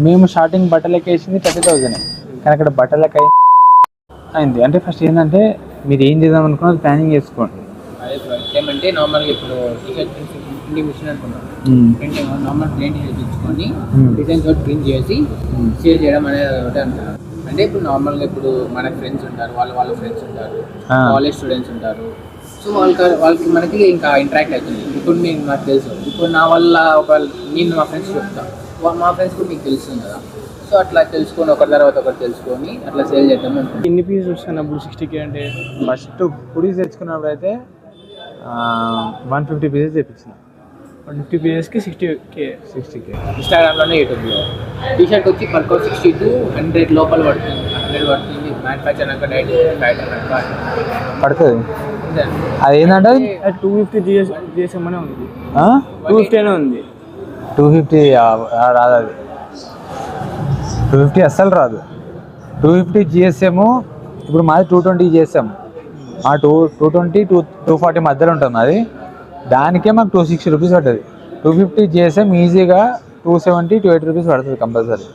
మేము స్టార్టింగ్ బట్టలకి వేసింది 30,000, కానీ అక్కడ బట్టలకి అయింది. అంటే ఫస్ట్ ఏంటంటే మీరు ఏం చేద్దాం అనుకున్నది ప్లానింగ్ చేసుకోండి. అదే ఏమంటే నార్మల్గా ఇప్పుడు టీషర్ట్ ప్రింటింగ్ మిషన్ అనుకున్నాం, ప్రింటింగ్ నార్మల్ ప్రింట్ చేయించుకొని డిజైన్ తోటి ప్రింట్ చేసి సేల్ చేయడం అనేది ఒకటి అంటారు. అంటే ఇప్పుడు నార్మల్గా ఇప్పుడు మన ఫ్రెండ్స్ ఉంటారు, వాళ్ళ ఫ్రెండ్స్ ఉంటారు, కాలేజ్ స్టూడెంట్స్ ఉంటారు. సో వాళ్ళకి మనకి ఇంకా ఇంటరాక్ట్ అవుతుంది. ఇప్పుడు నేను నాకు తెలుసు, ఇప్పుడు నా వల్ల నేను మా ఫ్రెండ్స్ చెప్తాను, మా ఫ్రెండ్స్ కూడా మీకు తెలుస్తుంది కదా. సో అట్లా తెలుసుకొని ఒకరి తర్వాత ఒకటి తెలుసుకొని అట్లా సేల్ చేద్దాం అనుకుంటున్నాను. ఎన్ని పీసెస్ వస్తున్నప్పుడు 60K అంటే ఫస్ట్ పుడీస్ తెచ్చుకున్నప్పుడు అయితే 150 పీసెస్ తెప్పించిన. 150 పీసెస్కి 60K. ఇన్స్టాగ్రామ్లోనే యూట్యూబ్లో టీషర్ట్ వచ్చి పర్ 60 to 100 లోపల పడుతుంది. 100 పడుతుంది. మ్యానుఫ్యాక్చర్ అక్కడ 500 పడుతుంది. అది ఏంటంటే 250 GSM అనే ఉంది, 250 అనే ఉంది. 250 రాదు, అది 250 అస్సలు రాదు. 250 GSM. ఇప్పుడు మాది 220 GSM. 220 240 మధ్యలో ఉంటుంది అది. దానికే మాకు 260 రూపీస్ పడుతుంది. 250 GSM ఈజీగా 270 280 రూపీస్ పడుతుంది కంపల్సరీ.